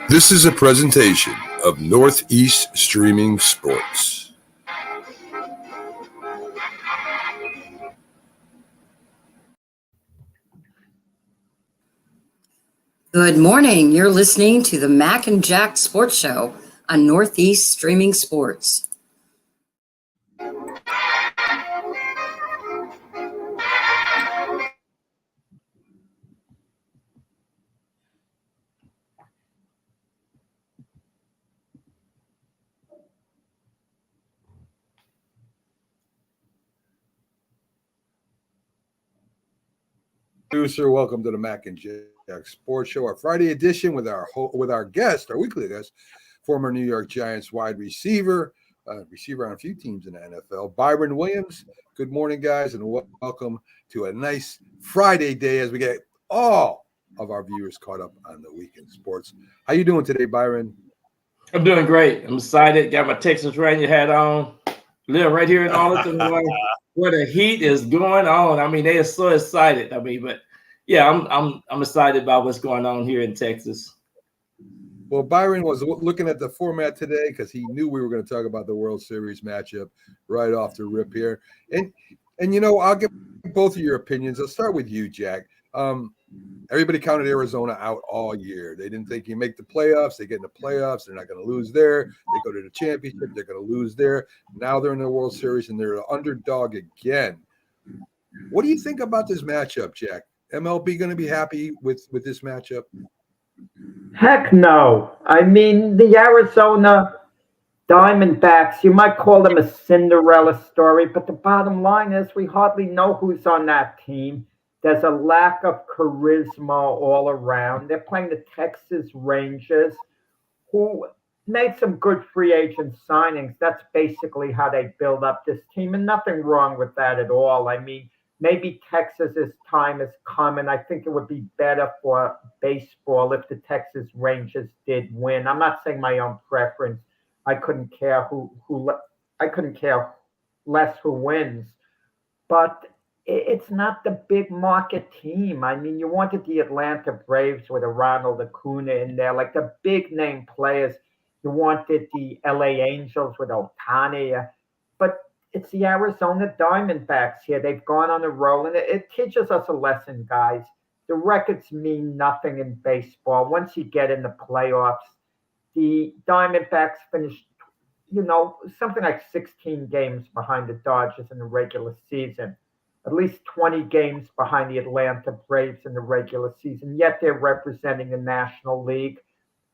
This is a presentation of Northeast Streaming Sports. Good morning. You're listening to the Mac and Jack Sports Show on Northeast Streaming Sports. Producer, welcome to the Mac and Jack Sports Show, our Friday edition with our guest, our weekly guest, former New York Giants wide receiver on a few teams in the NFL, Byron Williams. Good morning, guys, and welcome to a nice Friday day as we get all of our viewers caught up on the weekend sports. How you doing today, Byron? I'm doing great. I'm excited. Got my Texas Ranger hat on. Live right here in Arlington, where the heat is going on. I mean, they are so excited. But yeah, I'm excited about what's going on here in Texas. Well, Byron was looking at the format today because he knew we were going to talk about the World Series matchup right off the rip here. And I'll get both of your opinions. I'll start with you, Jack. Everybody counted Arizona out all year. They didn't think you make the playoffs. They get in the playoffs. They're not going to lose there. They go to the championship. They're going to lose there. Now they're in the World Series, and they're an underdog again. What do you think about this matchup, Jack? MLB going to be happy with this matchup? Heck no. I mean, the Arizona Diamondbacks, you might call them a Cinderella story, but the bottom line is we hardly know who's on that team. There's a lack of charisma all around. They're playing the Texas Rangers, who made some good free agent signings. That's basically how they build up this team, and nothing wrong with that at all. I mean, maybe Texas's time has come, and I think it would be better for baseball if the Texas Rangers did win. I'm not saying my own preference. I couldn't care I couldn't care less who wins, but it's not the big market team. I mean, you wanted the Atlanta Braves with a Ronald Acuna in there, like the big name players. You wanted the LA Angels with Ohtani, but it's the Arizona Diamondbacks here. They've gone on a roll, and it teaches us a lesson, guys. The records mean nothing in baseball. Once you get in the playoffs, the Diamondbacks finished, something like 16 games behind the Dodgers in the regular season, at least 20 games behind the Atlanta Braves in the regular season, yet they're representing the National League,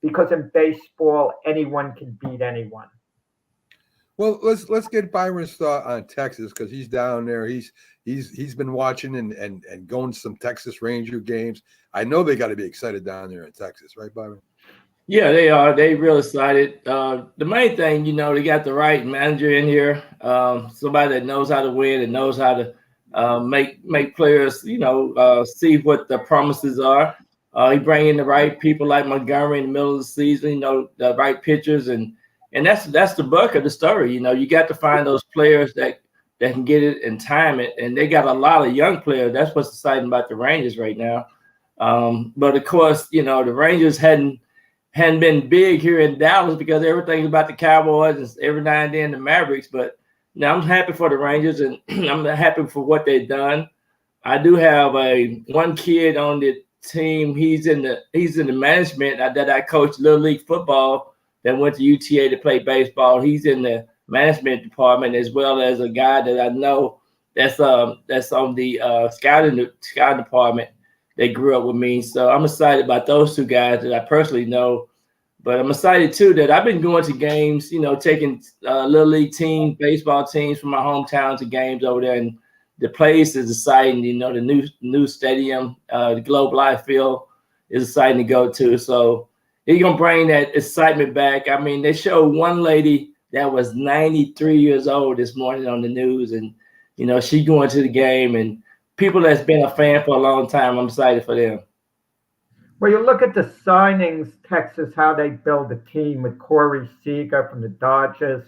because in baseball, anyone can beat anyone. Well, let's get Byron's thought on Texas, because he's down there. He's been watching and going to some Texas Ranger games. I know they got to be excited down there in Texas, right, Byron? Yeah, they are. They real excited. The main thing, they got the right manager in here, somebody that knows how to win and knows how to make players, see what the promises are. He bring in the right people like Montgomery in the middle of the season, the right pitchers, and that's the buck of the story. You got to find those players that can get it and time it, and they got a lot of young players. That's what's exciting about the Rangers right now. But of course, the Rangers hadn't been big here in Dallas because everything's about the Cowboys and every now and then the Mavericks. But now I'm happy for the Rangers, and I'm happy for what they've done. I do have one kid on the team. He's in the management that I coach Little League football, that went to UTA to play baseball. He's in the management department, as well as a guy that I know that's on the scouting department. They grew up with me, so I'm excited about those two guys that I personally know. But I'm excited too that I've been going to games, taking Little League teams, baseball teams from my hometown to games over there, and the place is exciting. The new stadium, the Globe Life Field is exciting to go to. So he's gonna bring that excitement back. I mean, they showed one lady that was 93 years old this morning on the news, and she going to the game, and people that's been a fan for a long time, I'm excited for them. Well, you look at the signings, Texas, how they build a team with Corey Seager from the Dodgers,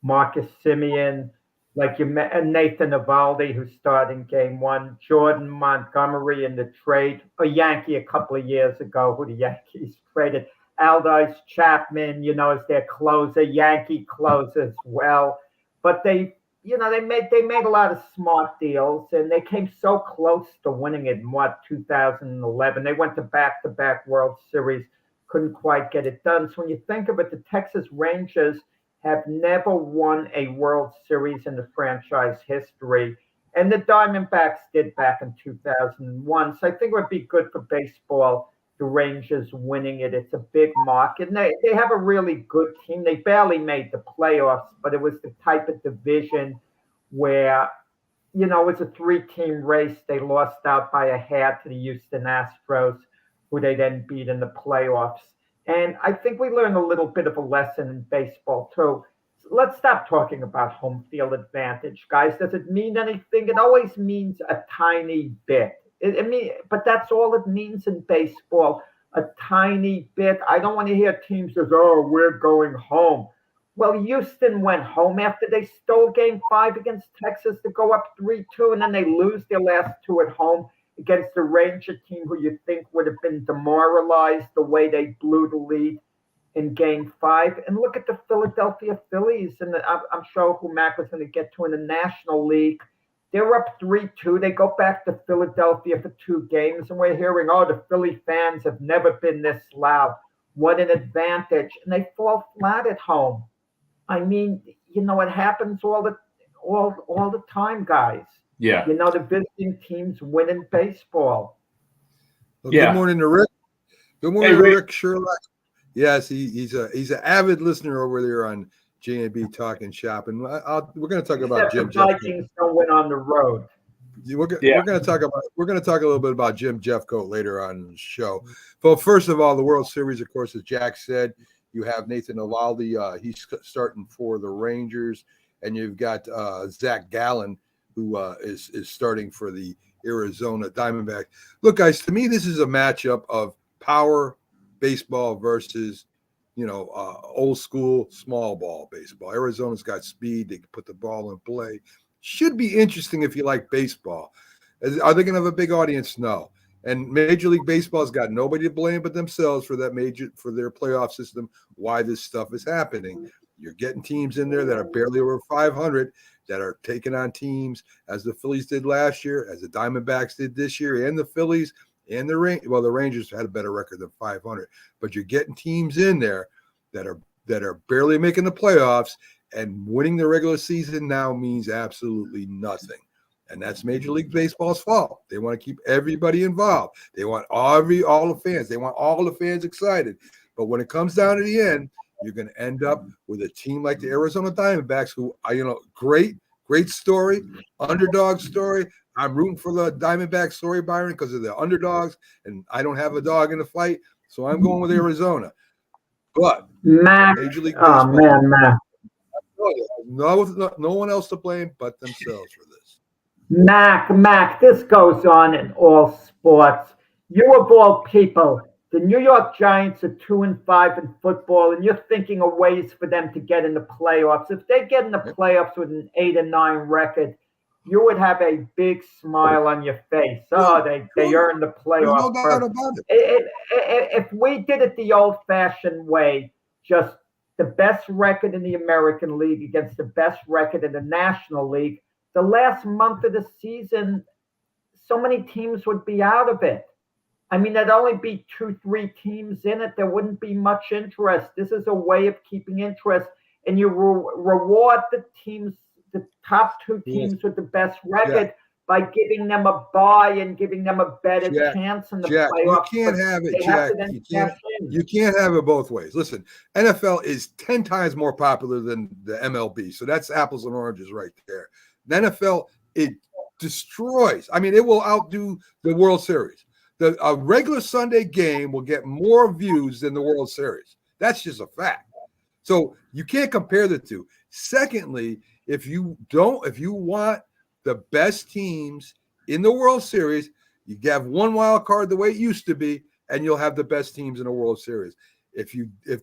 Marcus Simeon, like you met, and Nathan Eovaldi, who started in game one, Jordan Montgomery in the trade, a Yankee a couple of years ago, who the Yankees traded. Aldis Chapman, as their closer, Yankee closer as well. But they made a lot of smart deals, and they came so close to winning it in 2011. They went to back-to-back World Series, couldn't quite get it done. So when you think of it, the Texas Rangers have never won a World Series in the franchise history. And the Diamondbacks did back in 2001. So I think it would be good for baseball, the Rangers winning it. It's a big market. And they have a really good team. They barely made the playoffs, but it was the type of division where, it was a three-team race. They lost out by a hair to the Houston Astros, who they then beat in the playoffs. And I think we learned a little bit of a lesson in baseball, too. Let's stop talking about home field advantage, guys. Does it mean anything? It always means a tiny bit. But that's all it means in baseball, a tiny bit. I don't want to hear teams say, "Oh, we're going home." Well, Houston went home after they stole Game 5 against Texas to go up 3-2, and then they lose their last two at home against the Ranger team, who you think would have been demoralized the way they blew the lead in Game 5. And look at the Philadelphia Phillies, and I'm sure who Mac was going to get to in the National League. They're up 3-2. They go back to Philadelphia for 2 games, and we're hearing, "Oh, the Philly fans have never been this loud. What an advantage!" And they fall flat at home. I mean, it happens all the time, guys. Yeah. The visiting teams win in baseball. Well, Yeah. Good morning to Rick. Good morning, Hey, Rick. Rick Sherlock. Yes, he's an avid listener over there on J&B Talking Shop, and we're going to talk about Except Jim the Jeffcoat. Vikings don't win on the road. We're going to talk a little bit about Jim Jeffcoat later on in the show. Well, first of all, the World Series, of course, as Jack said, you have Nathan Eovaldi. He's starting for the Rangers, and you've got Zach Gallen, who is starting for the Arizona Diamondbacks. Look, guys, to me, this is a matchup of power baseball versus, old school small ball baseball. Arizona's got speed. They can put the ball in play. Should be interesting if you like baseball. Are they going to have a big audience? No. And Major League Baseball's got nobody to blame but themselves for their playoff system, why this stuff is happening. You're getting teams in there that are barely over 500 that are taking on teams as the Phillies did last year, as the Diamondbacks did this year, and the Phillies and the Rangers had a better record than 500. But you're getting teams in there that are barely making the playoffs, and winning the regular season now means absolutely nothing. And that's Major League Baseball's fault. They want to keep everybody involved. They want all the fans. They want all the fans excited. But when it comes down to the end, you're going to end up with a team like the Arizona Diamondbacks, who, great story, underdog story. I'm rooting for the Diamondback story, Byron, because of the underdogs, and I don't have a dog in the fight, so I'm going with Arizona. But Mac, Major League Baseball, Mac. no one else to blame but themselves for this. Mac, this goes on in all sports. You of all people, the New York Giants are 2-5 in football, and you're thinking of ways for them to get in the playoffs. If they get in the playoffs with an 8-9 record, you would have a big smile on your face. Oh, they earned the playoff. No doubt about it. If we did it the old-fashioned way, just the best record in the American League against the best record in the National League, the last month of the season, so many teams would be out of it. I mean, there'd only be 2-3 teams in it. There wouldn't be much interest. This is a way of keeping interest, and you reward the teams, the top 2 teams with the best record, by giving them a bye and giving them a better chance in the playoffs. You can't have it, Jack. You can't have it both ways. Listen, NFL is 10 times more popular than the MLB, so that's apples and oranges right there. The NFL, it destroys. I mean, it will outdo the World Series. A regular Sunday game will get more views than the World Series. That's just a fact. So you can't compare the two. Secondly, if you want the best teams in the World Series, you have one wild card the way it used to be, and you'll have the best teams in the World Series. If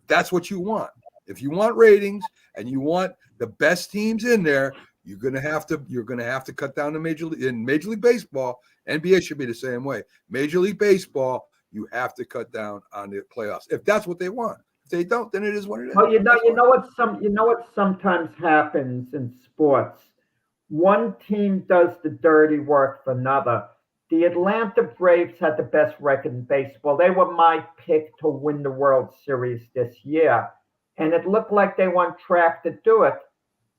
that's what you want. If you want ratings and you want the best teams in there, you're gonna have to cut down the Major League Baseball. NBA should be the same way. Major League Baseball, you have to cut down on the playoffs if that's what they want. If they don't, then it is what it is. Well, you know what sometimes happens in sports. One team does the dirty work for another. The Atlanta Braves had the best record in baseball. They were my pick to win the World Series this year, and it looked like they were on track to do it.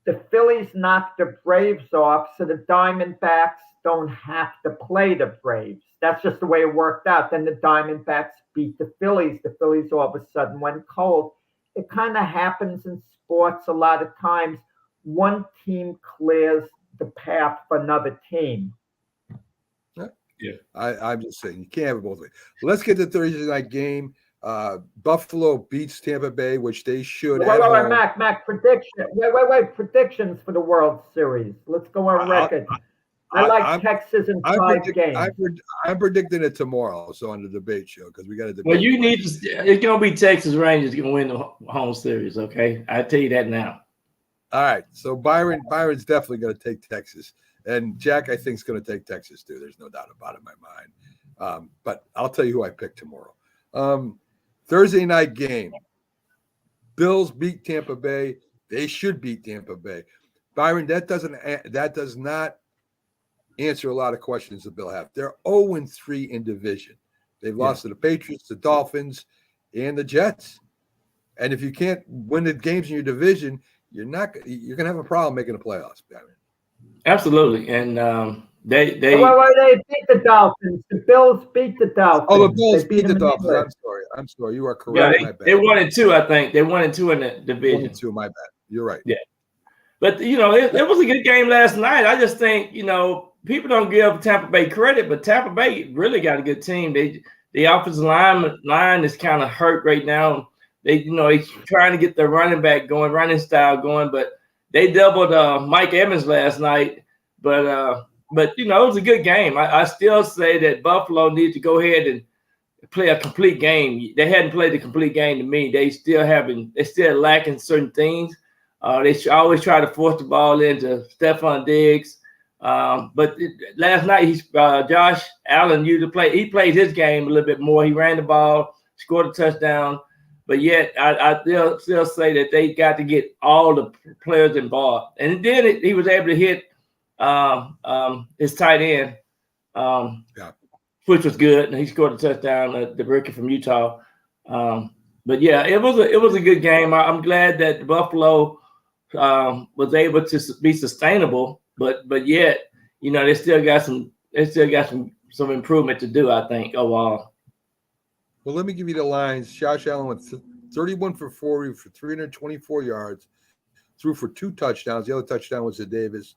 The Phillies knocked the Braves off, so the Diamondbacks don't have to play the Braves. That's just the way it worked out. Then the Diamondbacks beat the Phillies. The Phillies all of a sudden went cold. It kind of happens in sports a lot of times. One team clears the path for another team. Yeah, I'm just saying you can't have it both ways. Let's get to Thursday night game. Buffalo beats Tampa Bay, which they should. Wait, Mac, prediction. Wait, predictions for the World Series. Let's go on record. I like Texas in 5 games. I'm predicting it tomorrow, so on the debate show, because we got to debate. Well, you need to. It's gonna be Texas Rangers gonna win the home series. Okay, I tell you that now. All right, so Byron's definitely going to take Texas, and Jack I think is going to take Texas too. There's no doubt about it in my mind. But I'll tell you who I pick tomorrow. Thursday night game. Bills beat Tampa Bay. They should beat Tampa Bay. Byron, that does not answer a lot of questions the Bills have. They're 0-3 in division. They've lost to the Patriots, the Dolphins, and the Jets. And if you can't win the games in your division, you're gonna have a problem making the playoffs, Byron. Absolutely, and they beat the Dolphins. The Bills beat the Dolphins. Oh, the Bills beat the Dolphins. I'm sorry. You are correct. Yeah, they 1-2. I think they 1-2 in the division. 1-2. My bad. You're right. Yeah, but it was a good game last night. I just think people don't give Tampa Bay credit, but Tampa Bay really got a good team. The offensive line is kind of hurt right now. They he's trying to get their running style going, but they doubled Mike Evans last night. But it was a good game. I still say that Buffalo needs to go ahead and play a complete game. They hadn't played a complete game to me. They still lacking certain things. They always try to force the ball into Stephon Diggs. But last night Josh Allen he played his game a little bit more. He ran the ball, scored a touchdown. But yet, I still say that they got to get all the players involved. And then he was able to hit his tight end, which was good. And he scored a touchdown, the rookie from Utah. But yeah, it was a good game. I'm glad that Buffalo was able to be sustainable. But yet, they still got some improvement to do, I think, overall. Well, let me give you the lines. Josh Allen went 31 for 40 for 324 yards, threw for 2 touchdowns. The other touchdown was to Davis.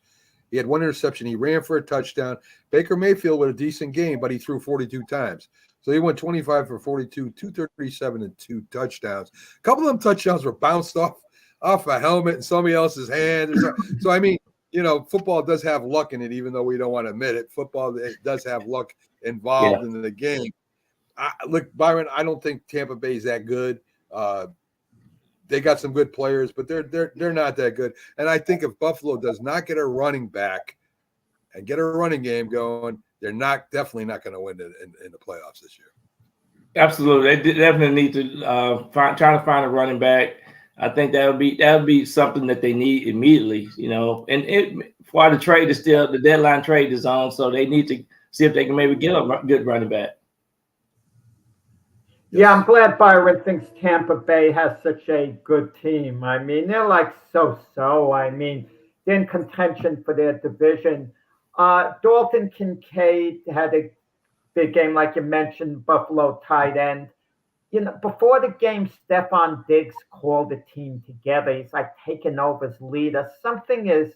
He had 1 interception. He ran for a touchdown. Baker Mayfield with a decent game, but he threw 42 times. So he went 25 for 42, 237, and 2 touchdowns. A couple of them touchdowns were bounced off a helmet in somebody else's hand. So, I mean, football does have luck in it, even though we don't want to admit it. Football does have luck involved in the game. Look, Byron, I don't think Tampa Bay is that good. They got some good players, but they're not that good. And I think if Buffalo does not get a running back and get a running game going, they're definitely not going to win in the playoffs this year. Absolutely, they definitely need to try to find a running back. I think that would be something that they need immediately. And while the deadline trade is on, so they need to see if they can maybe get a good running back. Yeah, I'm glad Byron thinks Tampa Bay has such a good team. I mean, they're like so. I mean, they're in contention for their division. Dalton Kincaid had a big game, like you mentioned, Buffalo tight end. Before the game, Stephon Diggs called the team together. He's like taking over as leader. Something is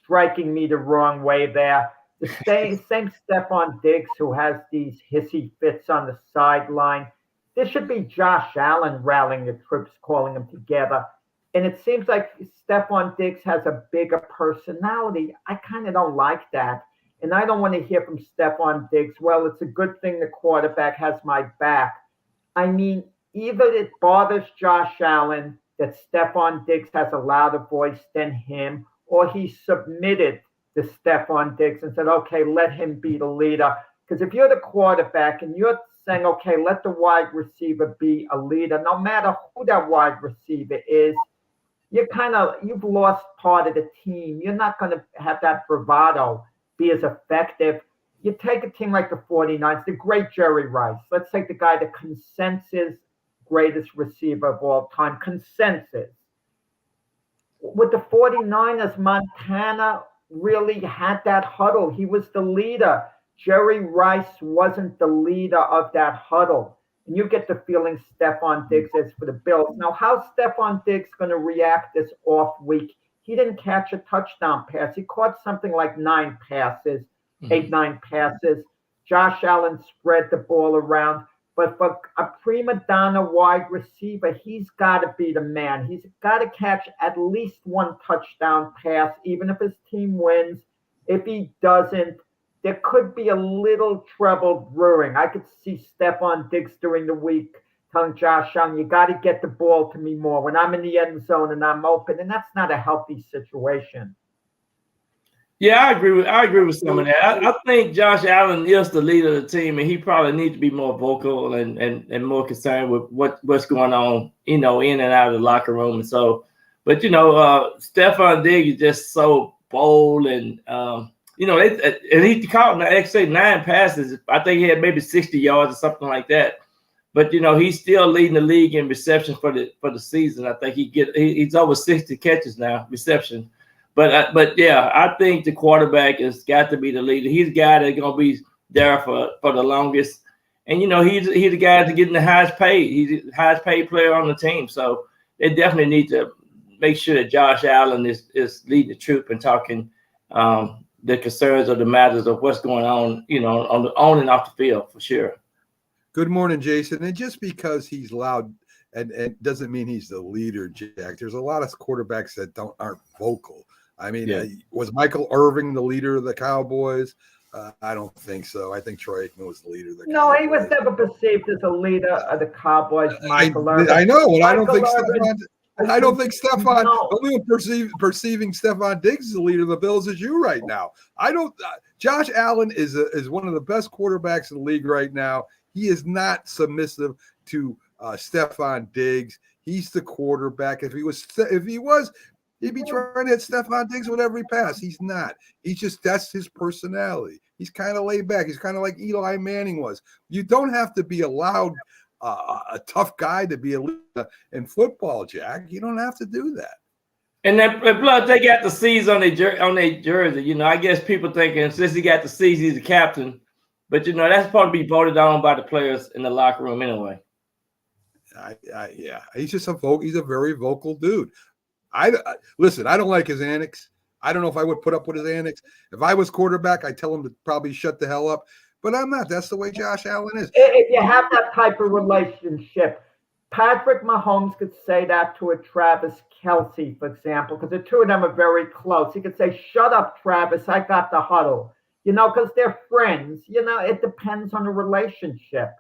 striking me the wrong way there. The same Stephon Diggs who has these hissy fits on the sideline. There should be Josh Allen rallying the troops, calling them together. And it seems like Stephon Diggs has a bigger personality. I kind of don't like that. And I don't want to hear from Stephon Diggs, well, it's a good thing the quarterback has my back. I mean, either it bothers Josh Allen that Stephon Diggs has a louder voice than him, or he submitted to Stephon Diggs and said, okay, let him be the leader. Because if you're the quarterback and you're saying, okay, let the wide receiver be a leader, no matter who that wide receiver is, you've lost part of the team. You're not going to have that bravado be as effective. You take a team like the 49ers, the great Jerry Rice. Let's take the guy, the consensus greatest receiver of all time. Consensus. With the 49ers, Montana really had that huddle. He was the leader. Jerry Rice wasn't the leader of that huddle. And you get the feeling Stephon Diggs is for the Bills. Now, how's Stephon Diggs going to react this off week? He didn't catch a touchdown pass. He caught something like 9 passes, 9 passes. Josh Allen spread the ball around. But for a prima donna wide receiver, he's got to be the man. He's got to catch at least 1 touchdown pass, even if his team wins. If he doesn't, there could be a little trouble brewing. I could see Stephon Diggs during the week telling Josh Allen, you got to get the ball to me more when I'm in the end zone and I'm open. And that's not a healthy situation. Yeah, I agree with some of that. I think Josh Allen is the leader of the team, and he probably needs to be more vocal and more concerned with what's going on, in and out of the locker room. And so, but Stephon Diggs is just so bold and and he caught actually 9 passes. I think he had maybe 60 yards or something like that. But he's still leading the league in reception for the season. I think he's over 60 catches now, reception. But yeah, I think the quarterback has got to be the leader. He's the guy that's gonna be there for the longest. And he's the guy that's getting the highest paid. He's the highest paid player on the team. So they definitely need to make sure that Josh Allen is leading the troop and talking the concerns or the matters of what's going on, on and off the field for sure. Good morning, Jason. And just because he's loud and doesn't mean he's the leader, Jack. There's a lot of quarterbacks that aren't vocal. I mean, was Michael Irving the leader of the Cowboys? I don't think so. I think Troy Aikman was the leader of the Cowboys. No, he was never perceived as a leader of the Cowboys. Michael Irving. I know, and I don't think Stephon. No. Only perceiving Stephon Diggs as the leader of the Bills is you right now. I don't. Josh Allen is one of the best quarterbacks in the league right now. He is not submissive to Stephon Diggs. He's the quarterback. If he was, he'd be trying to hit Stephon Diggs with every pass. He's not. He's just, that's his personality. He's kind of laid back. He's kind of like Eli Manning was. You don't have to be a loud, a tough guy to be a leader in football, Jack. You don't have to do that. And then plus they got the C's on their jersey. I guess people thinking since he got the C's, he's the captain. But that's supposed to be voted on by the players in the locker room anyway. Yeah, he's just he's a very vocal dude. Listen, I don't like his antics. I don't know if I would put up with his antics. If I was quarterback, I'd tell him to probably shut the hell up. But I'm not. That's the way Josh Allen is. If you have that type of relationship, Patrick Mahomes could say that to a Travis Kelce, for example, because the two of them are very close. He could say, shut up, Travis, I got the huddle. Because they're friends. It depends on the relationship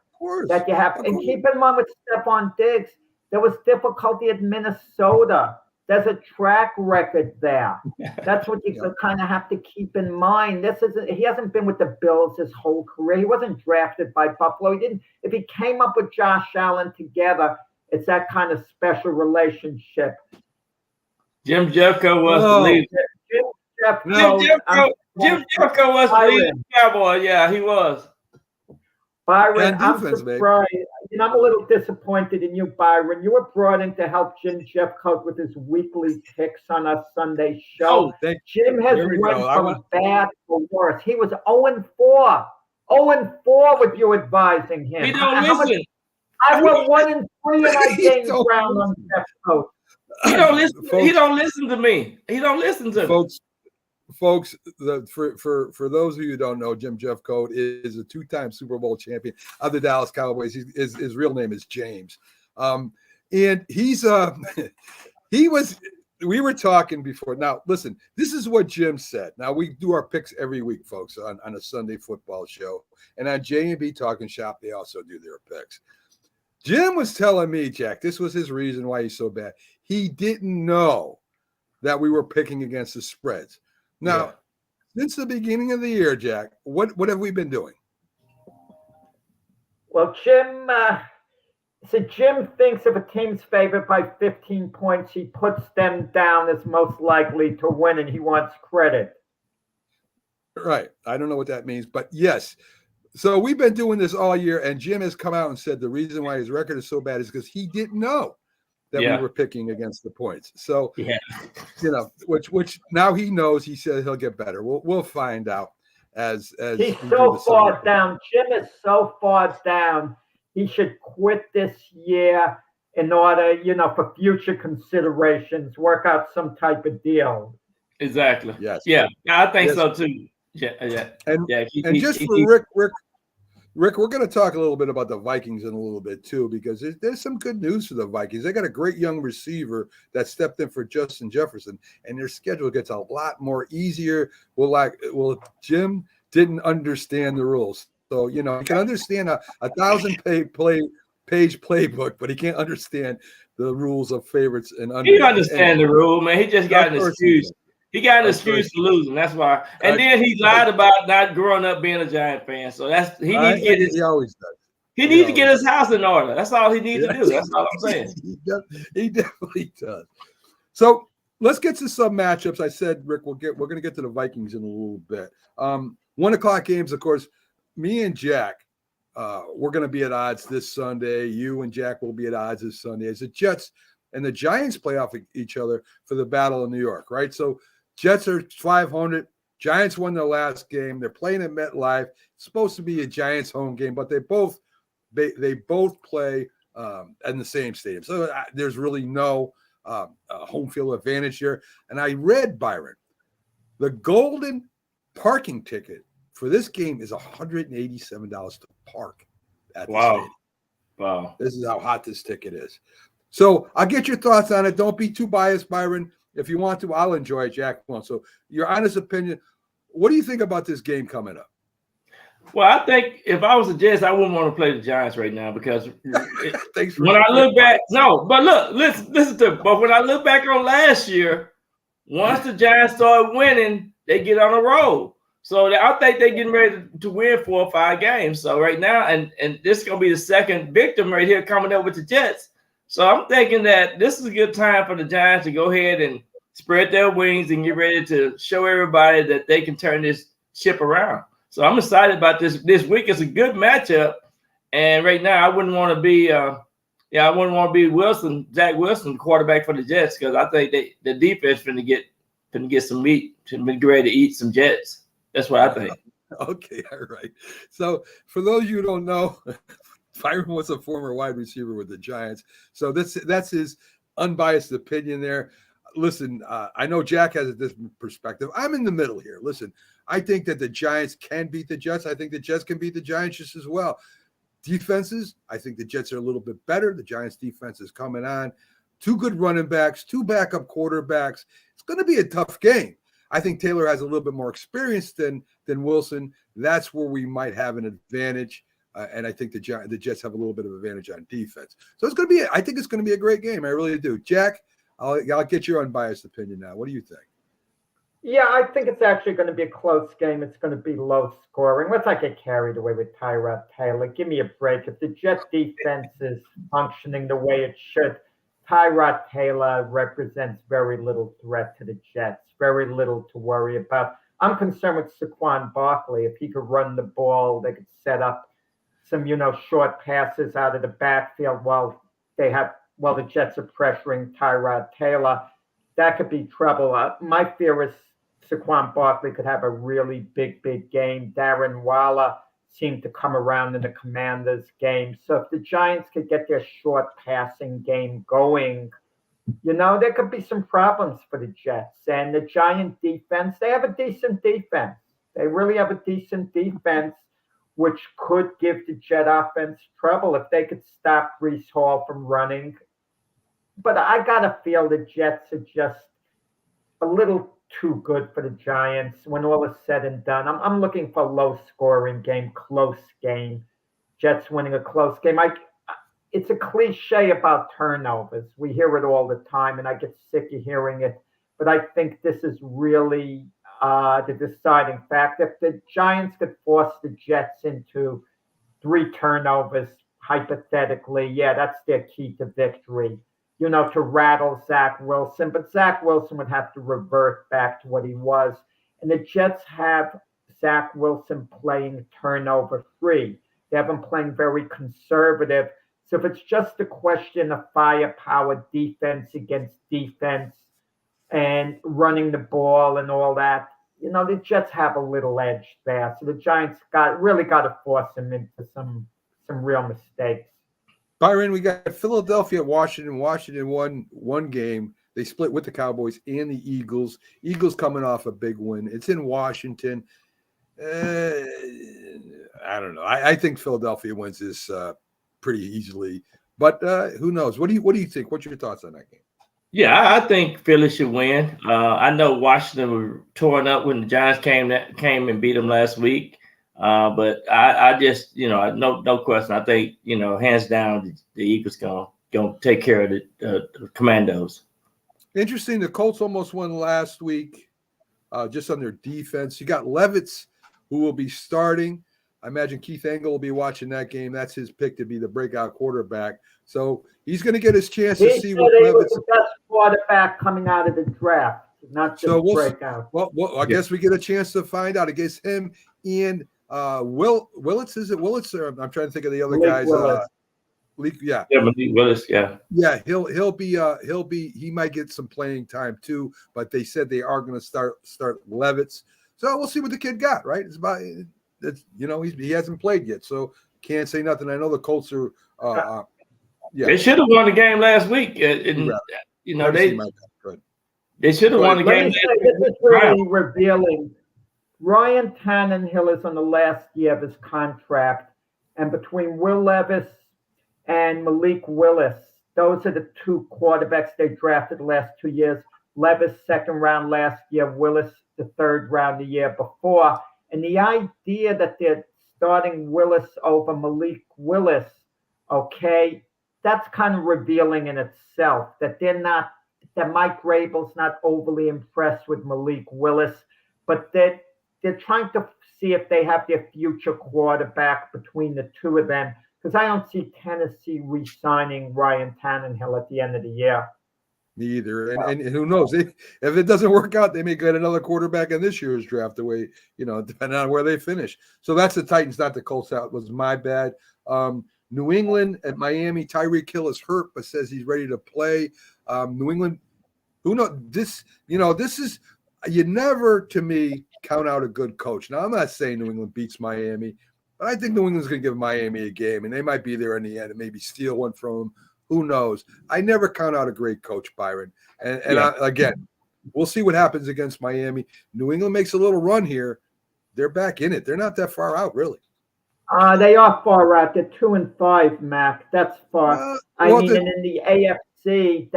that you have. And keep in mind with Stephon Diggs, there was difficulty at Minnesota. There's a track record there. That's what you kind of have to keep in mind. He hasn't been with the Bills his whole career. He wasn't drafted by Buffalo. He didn't. If he came up with Josh Allen together, it's that kind of special relationship. Jim Jeffcoat was the leader. Jim Jeffcoat was the leader of the Cowboys. Yeah, he was. Byron, I'm surprised. I'm a little disappointed in you, Byron. You were brought in to help Jim Jeffcoat with his weekly picks on our Sunday show. Jim has went from bad to worse. He was 0-4. 0-4 with you advising him. He don't listen. I went 1-3 and I gained ground on Jeffcoat. He don't listen. Folks, he don't listen to me. He don't listen to me. Folks, for those of you who don't know, Jim Jeffcoat is a 2-time Super Bowl champion of the Dallas Cowboys. His real name is James, and he's we were talking before. Now, listen, this is what Jim said. Now, we do our picks every week, folks, on a Sunday football show, and on J&B Talking Shop, they also do their picks. Jim was telling me, Jack, this was his reason why he's so bad. he didn't know that we were picking against the spreads. Now, since the beginning of the year, Jack, what have we been doing? Well, Jim thinks if a team's favored by 15 points, he puts them down as most likely to win, and he wants credit. Right. I don't know what that means, but yes. So we've been doing this all year, and Jim has come out and said the reason why his record is so bad is because he didn't know that we were picking against the points. So, which now he knows. He said he'll get better. We'll find out as he's so far down. Jim is so far down. He should quit this year in order, for future considerations. Work out some type of deal. Exactly. Yes. Yeah. I think so too. Yeah. And just for Rick, we're going to talk a little bit about the Vikings in a little bit too, because there's some good news for the Vikings. They got a great young receiver that stepped in for Justin Jefferson, and their schedule gets a lot more easier. Jim didn't understand the rules, so you can understand a 1,000-page playbook, but he can't understand the rules of favorites and under. He understands the rule, man. He just got an excuse. He got an excuse for losing. That's why. And then he lied about not growing up being a Giant fan. So he needs to get his. He always does. He needs to get his house in order. That's all he needs to do. That's all I'm saying. He definitely does. So let's get to some matchups. I said, Rick, we're going to get to the Vikings in a little bit. 1 o'clock games, of course. Me and Jack, we're going to be at odds this Sunday. You and Jack will be at odds this Sunday as the Jets and the Giants play off each other for the Battle of New York, right? So Jets are 500. Giants won their last game. They're playing at MetLife. It's supposed to be a Giants home game, but they both play in the same stadium. So there's really no home field advantage here. And I read, Byron, the golden parking ticket for this game is $187 to park at the stadium. Wow. This is how hot this ticket is. So I'll get your thoughts on it. Don't be too biased, Byron. If you want to, I'll enjoy it, Jack. So your honest opinion, what do you think about this game coming up? Well, I think if I was the Jets, I wouldn't want to play the Giants right now because when I look back, listen to it. But when I look back on last year, once the Giants started winning, they get on a roll. So I think they're getting ready to win 4 or 5 games. So right now, and this is going to be the second victim right here coming up with the Jets. So I'm thinking that this is a good time for the Giants to go ahead and spread their wings and get ready to show everybody that they can turn this ship around. So I'm excited about this. This week is a good matchup, and right now I wouldn't want to be, Zach Wilson, quarterback for the Jets, because I think the defense finna get some meat, finna be ready to eat some Jets. That's what I think. Okay, all right. So for those of you who don't know, Byron was a former wide receiver with the Giants. So that's his unbiased opinion there. Listen, I know Jack has a different perspective. I'm in the middle here. Listen, I think that the Giants can beat the Jets. I think the Jets can beat the Giants just as well. Defenses, I think the Jets are a little bit better. The Giants defense is coming on. 2 good running backs, 2 backup quarterbacks. It's going to be a tough game. I think Taylor has a little bit more experience than Wilson. That's where we might have an advantage. And I think the Jets have a little bit of advantage on defense. So I think it's going to be a great game. I really do. Jack, I'll get your unbiased opinion now. What do you think? Yeah, I think it's actually going to be a close game. It's going to be low scoring. Let's not get carried away with Tyrod Taylor. Give me a break. If the Jets defense is functioning the way it should, Tyrod Taylor represents very little threat to the Jets, very little to worry about. I'm concerned with Saquon Barkley. If he could run the ball, they could set up some, short passes out of the backfield while the Jets are pressuring Tyrod Taylor. That could be trouble. My fear is Saquon Barkley could have a really big game. Darren Waller seemed to come around in the Commanders game. So if the Giants could get their short passing game going, there could be some problems for the Jets. And the Giant defense, they have a decent defense. They really have a decent defense, which could give the Jet offense trouble if they could stop Breece Hall from running. But I got to feel the Jets are just a little too good for the Giants when all is said and done. I'm looking for a low-scoring game, close game. Jets winning a close game. it's a cliche about turnovers. We hear it all the time, and I get sick of hearing it. But I think this is really the deciding factor. If the Giants could force the Jets into 3 turnovers, hypothetically, yeah, that's their key to victory. To rattle Zach Wilson. But Zach Wilson would have to revert back to what he was. And the Jets have Zach Wilson playing turnover free. They have him playing very conservative. So if it's just a question of firepower, defense against defense, and running the ball and all that, the Jets have a little edge there. So the Giants really got to force him into some real mistakes. Byron, we got Philadelphia at Washington. Washington won one game. They split with the Cowboys and the Eagles. Eagles coming off a big win. It's in Washington. I don't know. I think Philadelphia wins this pretty easily, but who knows? What do you think? What's your thoughts on that game? Yeah, I think Philly should win. I know Washington were torn up when the Giants came and beat them last week. But I just, no question. I think, hands down, the Eagles gonna take care of the Commandos. Interesting. The Colts almost won last week, just on their defense. You got Levitz, who will be starting. I imagine Keith Engel will be watching that game. That's his pick to be the breakout quarterback. So he's going to get his chance to see what Levitz was Levitz. The best quarterback coming out of the draft, not just breakout. Well, I guess we get a chance to find out against him and Willits. Is it Willits? Or I'm trying to think of the other guys. Malik Willis. Yeah. Yeah, he might get some playing time too. But they said they are going to start Levitz. So we'll see what the kid got. Right? It's about. He hasn't played yet, so can't say nothing. I know the Colts are. They should have won the game last week. They should have won the game. This is really revealing. Ryan Tannehill is on the last year of his contract, and between Will Levis and Malik Willis, those are the 2 quarterbacks they drafted the last 2 years. Levis, 2nd round last year. Willis, the 3rd round the year before. And the idea that they're starting Willis over Malik Willis, okay, that's kind of revealing in itself that that Mike Vrabel's not overly impressed with Malik Willis, but they're trying to see if they have their future quarterback between the 2 of them, because I don't see Tennessee re-signing Ryan Tannehill at the end of the year. Me either. And who knows? If it doesn't work out, they may get another quarterback in this year's draft away, depending on where they finish. So that's the Titans, not the Colts. That was my bad. New England at Miami, Tyreek Hill is hurt, but says he's ready to play. New England, who knows? This is, you never, to me, count out a good coach. Now, I'm not saying New England beats Miami, but I think New England's going to give Miami a game, and they might be there in the end and maybe steal one from them. Who knows? I never count out a great coach, Byron. Again, we'll see what happens against Miami. New England makes a little run here. They're back in it. They're not that far out, really. They are far out. They're 2-5, Mac. That's far. And in the AFC,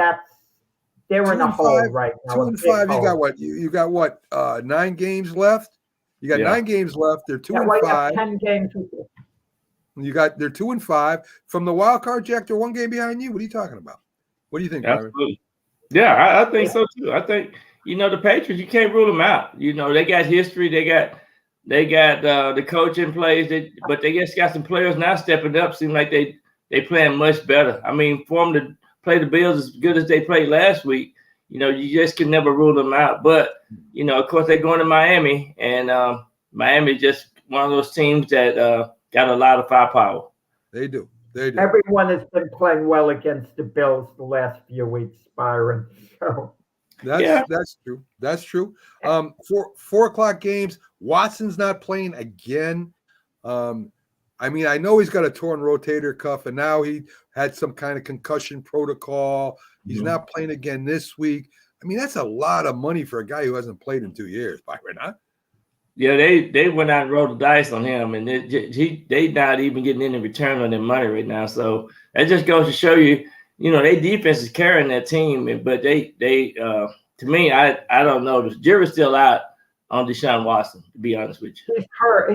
they're in a hole right now. 2-5. You got what? 9 games left. You got 9 games left. They're 2-5. 10 games. They're 2-5 from the wild card, Jack. They're 1 game behind you. What are you talking about? What do you think, Byron? Absolutely. Yeah, I think so too. I think the Patriots. You can't rule them out. They got history. They got the coach in place. But they just got some players now stepping up. Seem like they playing much better. I mean, for them to play the Bills as good as they played last week, you just can never rule them out. But of course, they're going to Miami, and Miami just one of those teams that got a lot of firepower. They do. Everyone has been playing well against the Bills the last few weeks, Byron. So that's true. That's true. 4:00 games. Watson's not playing again. I know he's got a torn rotator cuff, and now he had some kind of concussion protocol. He's not playing again this week. That's a lot of money for a guy who hasn't played in 2 years, Byron, huh? Yeah, they went out and rolled the dice on him, and they not even getting any return on their money right now. So that just goes to show you, their defense is carrying that team. But they to me, I don't know. The jury's still out on Deshaun Watson, to be honest with you.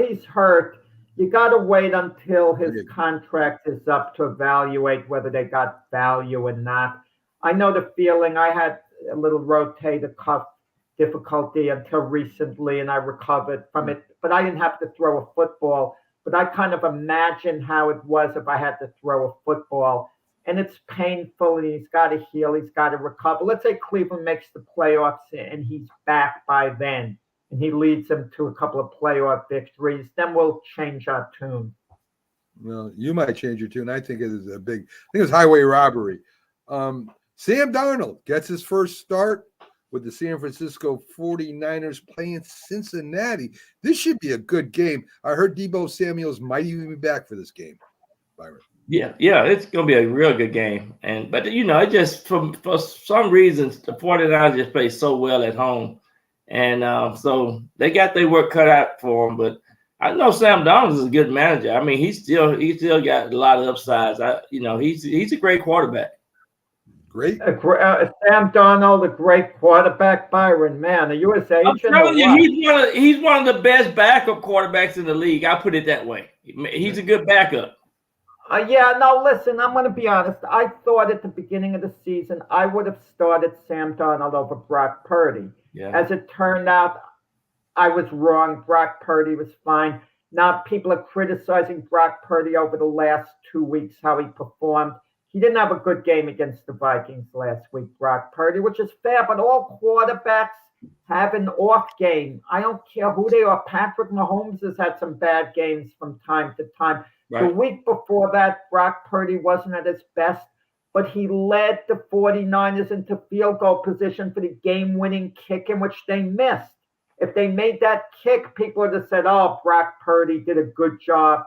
He's hurt. You got to wait until his Okay. contract is up to evaluate whether they got value or not. I know the feeling. I had a little rotator cuff difficulty until recently, and I recovered from it. But I didn't have to throw a football. But I kind of imagine how it was if I had to throw a football. And it's painful, and he's got to heal. He's got to recover. Let's say Cleveland makes the playoffs, and he's back by then, and he leads them to a couple of playoff victories. Then we'll change our tune. Well, you might change your tune. I think it is I think it's highway robbery. Sam Darnold gets his first start with the San Francisco 49ers playing Cincinnati. This should be a good game. I heard Deebo Samuels might even be back for this game, Byron. Yeah, it's gonna be a real good game. But it just for some reasons the 49ers just play so well at home. And so they got their work cut out for them. But I know Sam Darnold is a good manager. I mean, he still got a lot of upsides. He's a great quarterback. Great. Sam Darnold, a great quarterback. Byron, man, are you his agent? I'm telling you, he's one of the best backup quarterbacks in the league. I put it that way. He's a good backup. Listen, I'm going to be honest. I thought at the beginning of the season I would have started Sam Darnold over Brock Purdy. Yeah. As it turned out, I was wrong. Brock Purdy was fine. Now people are criticizing Brock Purdy over the last 2 weeks, how he performed. He didn't have a good game against the Vikings last week, Brock Purdy, which is fair, but all quarterbacks have an off game. I don't care who they are. Patrick Mahomes has had some bad games from time to time. Right. The week before that, Brock Purdy wasn't at his best, but he led the 49ers into field goal position for the game-winning kick in which they missed. If they made that kick, people would have said, oh, Brock Purdy did a good job,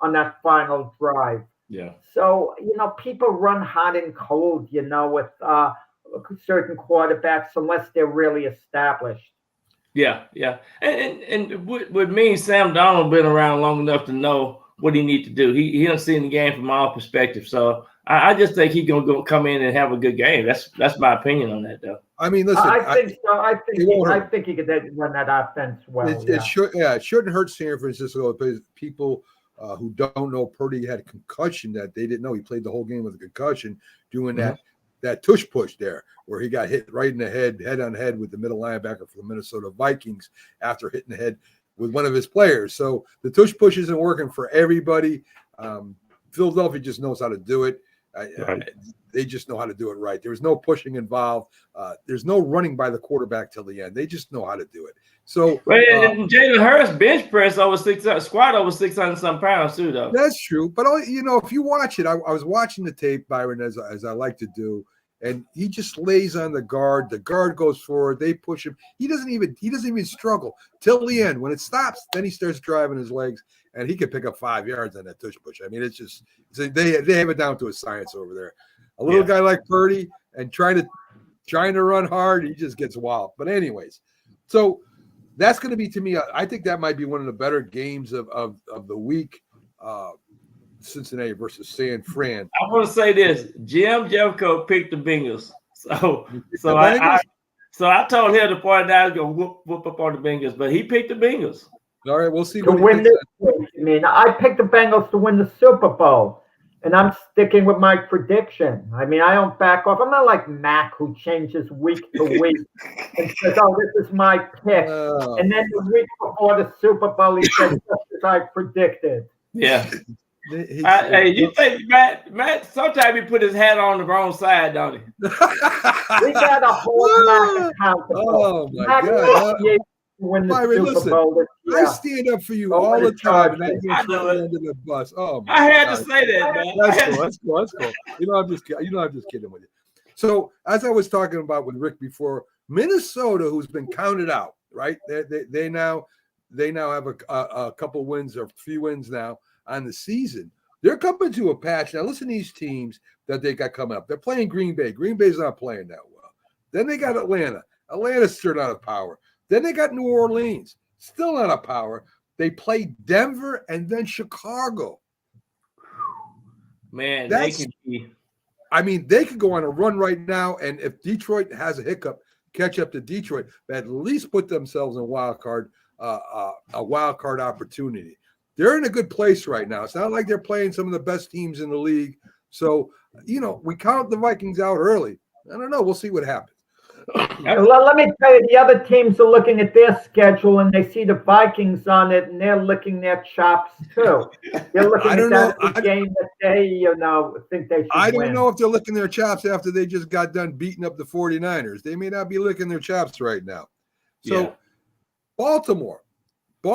on that final drive. Yeah. So, people run hot and cold, with certain quarterbacks unless they're really established. Yeah. And with me, Sam Darnold been around long enough to know what he needs to do. He done seen the game from our perspective. So I just think he's gonna come in and have a good game. That's my opinion on that, though. I mean, listen. I think so. I think he could run that offense well. It shouldn't hurt San Francisco because people who don't know Purdy had a concussion that they didn't know. He played the whole game with a concussion doing that tush push there where he got hit right in the head on head with the middle linebacker for the Minnesota Vikings after hitting the head with one of his players. So the tush push isn't working for everybody. Philadelphia just knows how to do it. They just know how to do it right. There's no pushing involved. There's no running by the quarterback till the end. They just know how to do it. So Jalen Hurts bench press over 600, squat over 600 some pounds too, though. That's true. But if you watch it, I was watching the tape, Byron, as I like to do, and he just lays on the guard. The guard goes forward. They push him. He doesn't even struggle till the end. When it stops, then he starts driving his legs, and he can pick up 5 yards on that tush push. I mean, they have it down to a science over there. A little guy like Purdy and trying to run hard, he just gets wild. But anyways, so that's going to be, to me, I think that might be one of the better games of the week. Cincinnati versus San Fran. I want to say this: Jim Jeffcoat picked the Bengals, so I told him the 49ers gonna whoop up on the Bengals, but he picked the Bengals. All right, we'll see. To win this game. I picked the Bengals to win the Super Bowl, and I'm sticking with my prediction. I don't back off. I'm not like Mac, who changes week to week and says, "Oh, this is my pick," and then the week before the Super Bowl, he said, "Just as I predicted." Yeah. Hey, you think Matt? Sometimes he put his hat on the wrong side, don't he? We got a whole Mac accountable. Oh my God! Win the Byron, Super listen, Bowl I stand up for you all the time, and I get thrown under the bus. Oh my I had God. to say that, man. That's cool. I'm just kidding with you. So as I was talking about with Rick before, Minnesota, who's been counted out, right? They now have a couple wins or a few wins now on the season. They're coming to a patch. Now listen to these teams that they got coming up. They're playing Green Bay. Green Bay's not playing that well. Then they got Atlanta. Atlanta's still out of power. Then they got New Orleans, still out of power. They play Denver and then Chicago. Man, they could go on a run right now, and if Detroit has a hiccup, catch up to Detroit, but at least put themselves in a wild card opportunity. they're in a good place right now. It's not like they're playing some of the best teams in the league. So, we count the Vikings out early. I don't know. We'll see what happens. Let me tell you, the other teams are looking at their schedule and they see the Vikings on it and they're licking their chops too. They're looking at that as a game that they, think they should I win. don't know if they're licking their chops after they just got done beating up the 49ers. They may not be licking their chops right now. So, Baltimore, we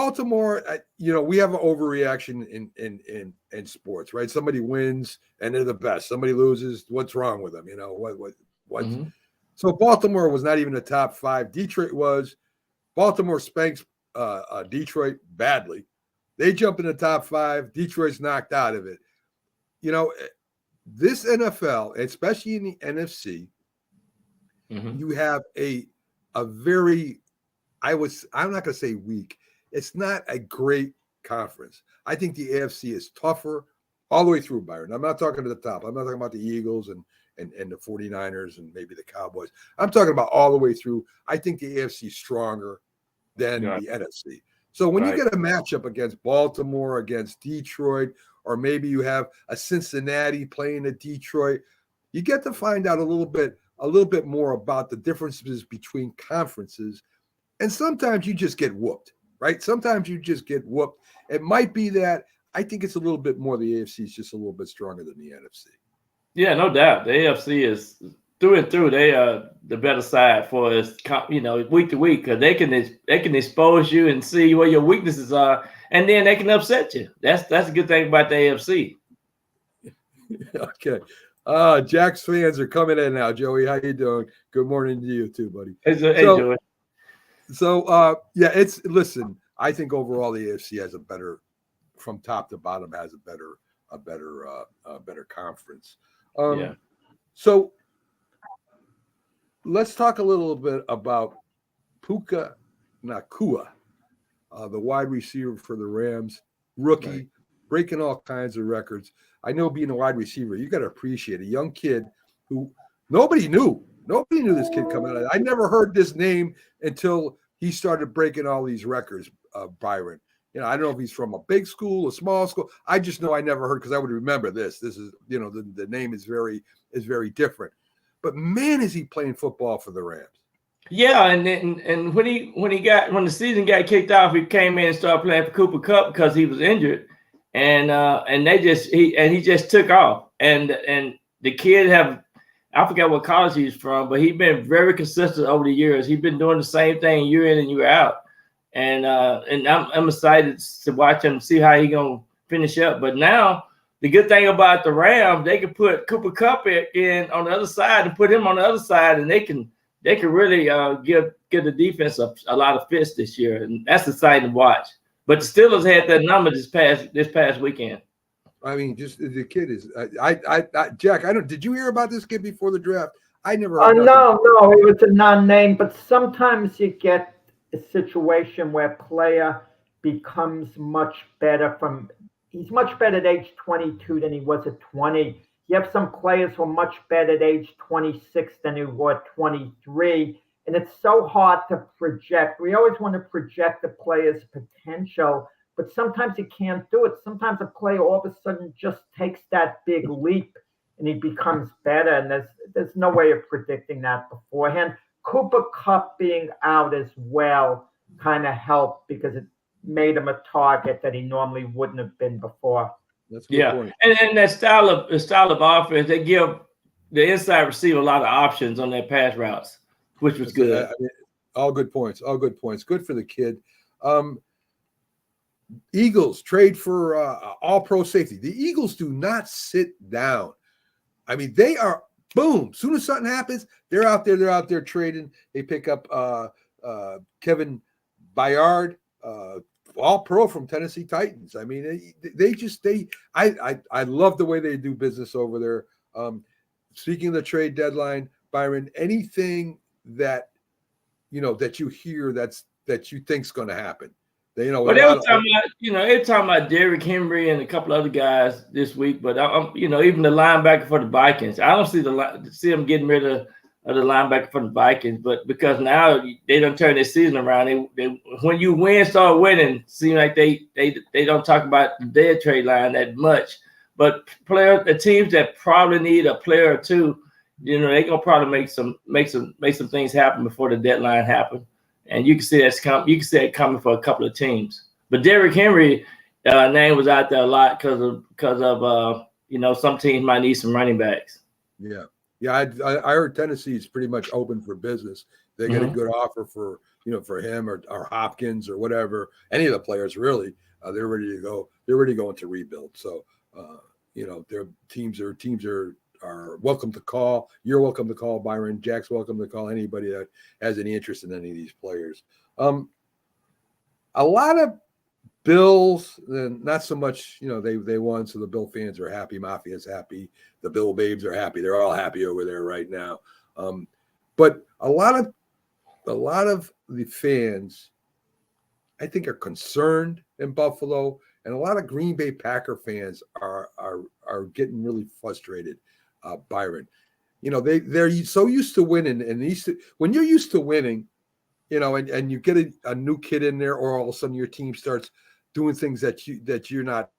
have an overreaction in sports, right? Somebody wins and they're the best. Somebody loses. What's wrong with them? What? Mm-hmm. So Baltimore was not even the top 5. Detroit was. Baltimore spanks Detroit badly. They jump in the top 5. Detroit's knocked out of it. This NFL, especially in the NFC, you have a very, I'm not going to say weak. It's not a great conference. I think the AFC is tougher all the way through, Byron. I'm not talking to the top. I'm not talking about the Eagles and the 49ers and maybe the Cowboys. I'm talking about all the way through. I think the AFC is stronger than the NFC. So when you get a matchup against Baltimore, against Detroit, or maybe you have a Cincinnati playing at Detroit, you get to find out a little bit more about the differences between conferences. And sometimes you just get whooped, right? Sometimes you just get whooped. It might be that I think it's a little bit more the AFC is just a little bit stronger than the NFC. Yeah, no doubt. The AFC is through and through. They are the better side for us, week to week, because they can expose you and see where your weaknesses are, and then they can upset you. That's a good thing about the AFC. Okay. Jack's fans are coming in now. Joey, how you doing? Good morning to you too, buddy. Hey, Joey. Listen, I think overall the AFC has a better, from top to bottom, has a better conference. So let's talk a little bit about Puka Nacua, the wide receiver for the Rams, rookie, breaking all kinds of records. I know being a wide receiver, you got to appreciate a young kid who nobody knew. Nobody knew this kid coming out. I never heard this name until he started breaking all these records, Byron. I don't know if he's from a big school, a small school. I just know I never heard, because I would remember this. This is, the name is very different. But man, is he playing football for the Rams? Yeah, and when the season got kicked off, he came in and started playing for Cooper Kupp because he was injured, and he just took off. And the kid I forgot what college he's from, but he's been very consistent over the years. He's been doing the same thing year in and year out. And I'm excited to watch him, see how he's gonna finish up. But now the good thing about the Rams, they can put Cooper Kupp in on the other side and put him on the other side, and they can really give the defense a lot of fits this year, and that's exciting to watch. But the Steelers had that number this past weekend. I mean, just the kid is. Jack, did you hear about this kid before the draft? I never. No, it was a non-name. But sometimes you get a situation where a player becomes much better he's much better at age 22 than he was at 20. You have some players who are much better at age 26 than they were at 23. And it's so hard to project. We always want to project the player's potential, but sometimes you can't do it. Sometimes a player all of a sudden just takes that big leap and he becomes better. And there's no way of predicting that beforehand. Cooper Kupp being out as well kind of helped because it made him a target that he normally wouldn't have been before. That's a good point. And that style of offense, they give the inside receiver a lot of options on their pass routes, which was good. All good points. Good for the kid. Eagles trade for all-pro safety. The Eagles do not sit down. I mean, they are, boom, soon as something happens, they're out there trading. They pick up Kevin Byard, all-pro from Tennessee Titans. I mean, I love the way they do business over there. Speaking of the trade deadline, Byron, anything that you hear that you think's going to happen? They were talking about Derrick Henry and a couple other guys this week, but even the linebacker for the Vikings, I don't see them getting rid of of the linebacker for the Vikings. But because now they don't turn their season around, they when you start winning, seem like they don't talk about their trade line that much. But the teams that probably need a player or two, you know, they're gonna probably make some things happen before the deadline happen. And you can see it coming for a couple of teams. But Derrick Henry name was out there a lot because of you know, some teams might need some running backs. Yeah. I heard Tennessee's pretty much open for business. They get a good offer for, you know, for him or Hopkins or whatever, any of the players really. They're ready to go. They're ready to go into rebuild. So you know, their teams are welcome to call. You're welcome to call, Byron. Jack's welcome to call anybody that has any interest in any of these players. A lot of Bills, and not so much, you know, they won, so the Bill fans are happy. Mafia's happy. The Bill babes are happy. They're all happy over there right now. But a lot of the fans, I think, are concerned in Buffalo, and a lot of Green Bay Packer fans are getting really frustrated. Byron, you know, they're so used to winning, and when you're used to winning, you know, and you get a new kid in there, or all of a sudden your team starts doing things that you're not,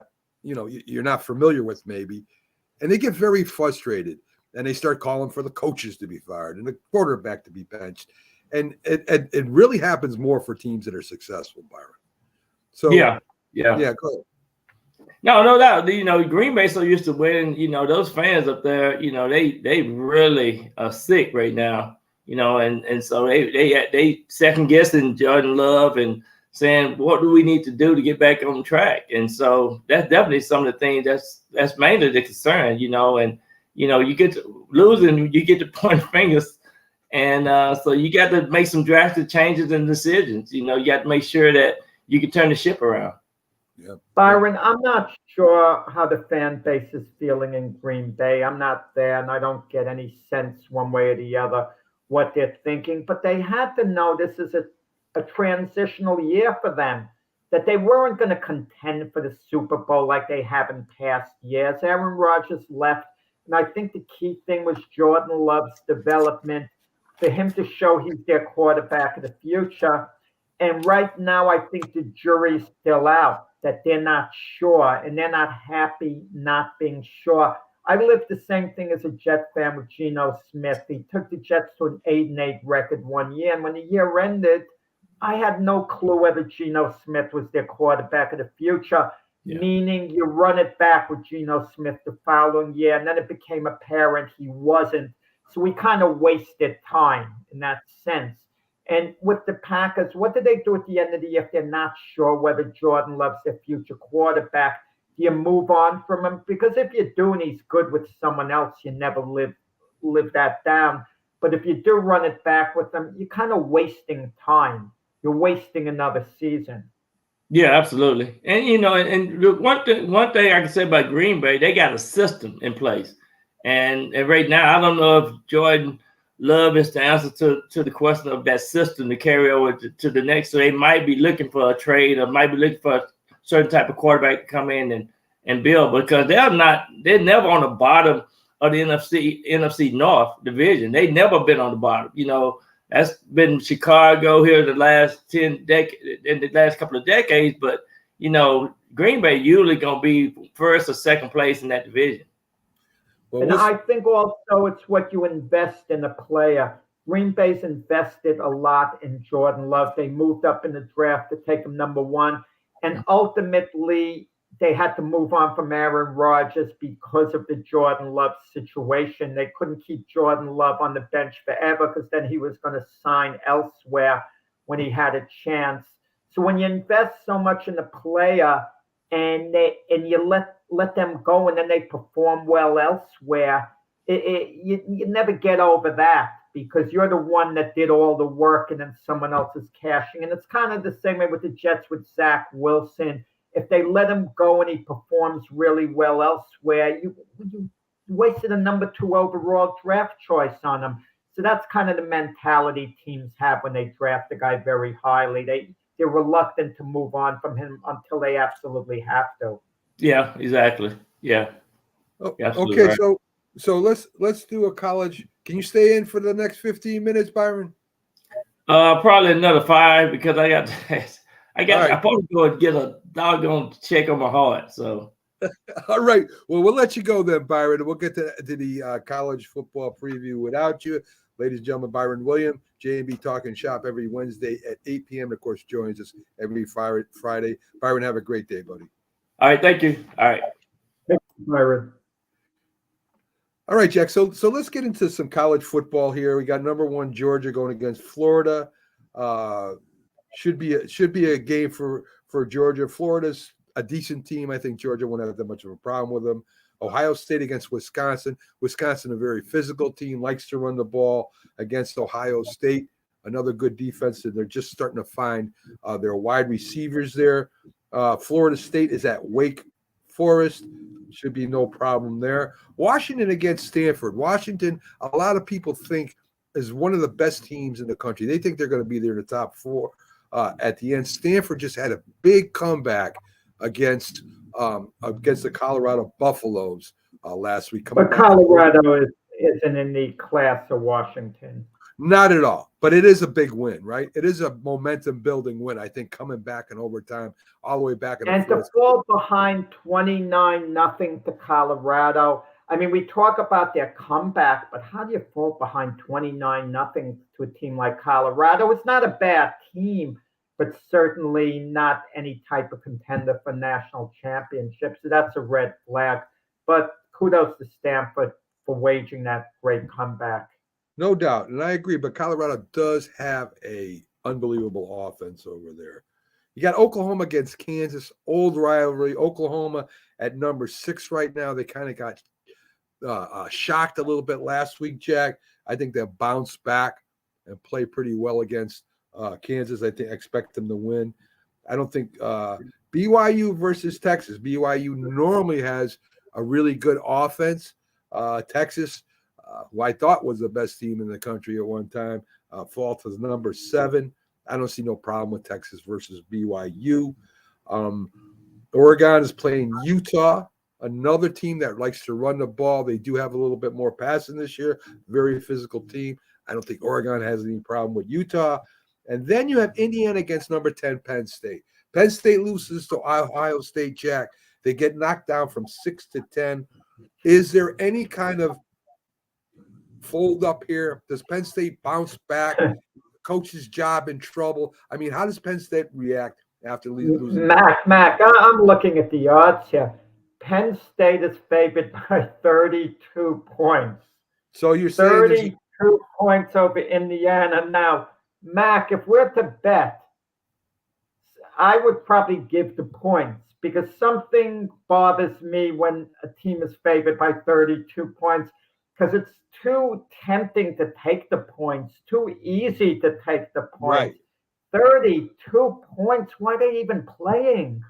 you know, you're not familiar with maybe, and they get very frustrated, and they start calling for the coaches to be fired and the quarterback to be benched, and it really happens more for teams that are successful, Byron. So yeah, go ahead. No doubt. You know, Green Bay so used to winning. You know, those fans up there, you know, they really are sick right now. You know, and so they second guessing Jordan Love and saying, what do we need to do to get back on track? And so that's definitely some of the things that's mainly the concern. You know, and you know, you get to losing, you get to point fingers, and so you got to make some drastic changes and decisions. You know, you got to make sure that you can turn the ship around. Yeah. Byron, I'm not sure how the fan base is feeling in Green Bay. I'm not there, and I don't get any sense one way or the other what they're thinking. But they had to know this is a transitional year for them, that they weren't going to contend for the Super Bowl like they have in past years. Aaron Rodgers left, and I think the key thing was Jordan Love's development, for him to show he's their quarterback of the future. And right now, I think the jury's still out, that they're not sure, and they're not happy not being sure. I lived the same thing as a Jet fan with Geno Smith. He took the Jets to an 8-8 record one year, and when the year ended, I had no clue whether Geno Smith was their quarterback of the future, meaning you run it back with Geno Smith the following year, and then it became apparent he wasn't. So we kind of wasted time in that sense. And with the Packers, what do they do at the end of the year if they're not sure whether Jordan Love's their future quarterback? Do you move on from him? Because if you do and he's good with someone else, you never live that down. But if you do run it back with them, you're kind of wasting time. You're wasting another season. Yeah, absolutely. And you know, and one thing I can say about Green Bay, they got a system in place. And right now, I don't know if Jordan Love is the answer to the question of that system to carry over to the next. So they might be looking for a trade, or might be looking for a certain type of quarterback to come in and build, because they're never on the bottom of the NFC North division. They've never been on the bottom. You know, that's been Chicago here the last in the last couple of decades. But you know, Green Bay usually gonna be first or second place in that division. Well, and I think also it's what you invest in a player. Green Bay's invested a lot in Jordan Love. They moved up in the draft to take him number one. And ultimately, they had to move on from Aaron Rodgers because of the Jordan Love situation. They couldn't keep Jordan Love on the bench forever, because then he was going to sign elsewhere when he had a chance. So when you invest so much in a player and you let them go, and then they perform well elsewhere, you never get over that, because you're the one that did all the work, and then someone else is cashing. And it's kind of the same way with the Jets with Zach Wilson. If they let him go and he performs really well elsewhere, you wasted a number 2 overall draft choice on him. So that's kind of the mentality teams have when they draft a guy very highly. They're reluctant to move on from him until they absolutely have to. Yeah, exactly. Yeah. Okay, right. So let's do a college. Can you stay in for the next 15 minutes, Byron? Probably another 5 because I got I All right. probably go and get a doggone check on my heart. So All right. Well, we'll let you go then, Byron. We'll get to the college football preview without you. Ladies and gentlemen, Byron William, J&B Talking Shop every Wednesday at 8 p.m. Of course, joins us every Friday. Byron, have a great day, buddy. all right, thank you. All right. Byron. All right, Jack. So let's get into some college football here. We got number 1 Georgia going against Florida. Should be a game for Georgia. Florida's a decent team. I think Georgia won't have that much of a problem with them. Ohio State against Wisconsin. Wisconsin, a very physical team, likes to run the ball against Ohio State. Another good defense, and they're just starting to find their wide receivers there. Florida State is at Wake Forest. Should be no problem there. Washington against Stanford. Washington, a lot of people think is one of the best teams in the country. They think they're going to be there in the top 4 at the end. Stanford just had a big comeback against the Colorado Buffaloes last week. But Colorado isn't in the class of Washington. Not at all, but it is a big win, right? It is a momentum-building win, I think, coming back in overtime, all the way back in and the fourth. To fall behind 29-0 to Colorado. I mean, we talk about their comeback, but how do you fall behind 29-0 to a team like Colorado? It's not a bad team, but certainly not any type of contender for national championships. So that's a red flag. But kudos to Stanford for waging that great comeback. No doubt, and I agree, but Colorado does have a unbelievable offense over there. You got Oklahoma against Kansas, old rivalry. Oklahoma at number 6 right now. They kind of got shocked a little bit last week, Jack. I think they'll bounce back and play pretty well against Kansas. I expect them to win. I don't think BYU versus Texas. BYU normally has a really good offense. Texas, who I thought was the best team in the country at one time, fall to number 7. I don't see no problem with Texas versus BYU. Oregon is playing Utah, another team that likes to run the ball. They do have a little bit more passing this year, very physical team. I don't think Oregon has any problem with Utah. And then you have Indiana against number 10, Penn State. Penn State loses to Ohio State, Jack. They get knocked down from 6 to 10. Is there any kind of fold up here? Does Penn State bounce back? Coach's job in trouble? I mean, how does Penn State react after losing? Mac, I'm looking at the odds here. Penn State is favored by 32 points. So you're saying 32 points over Indiana. Now, Mac, if we're to bet, I would probably give the points because something bothers me when a team is favored by 32 points because it's too tempting to take the points, too easy to take the points. Right. 32 points. Why are they even playing?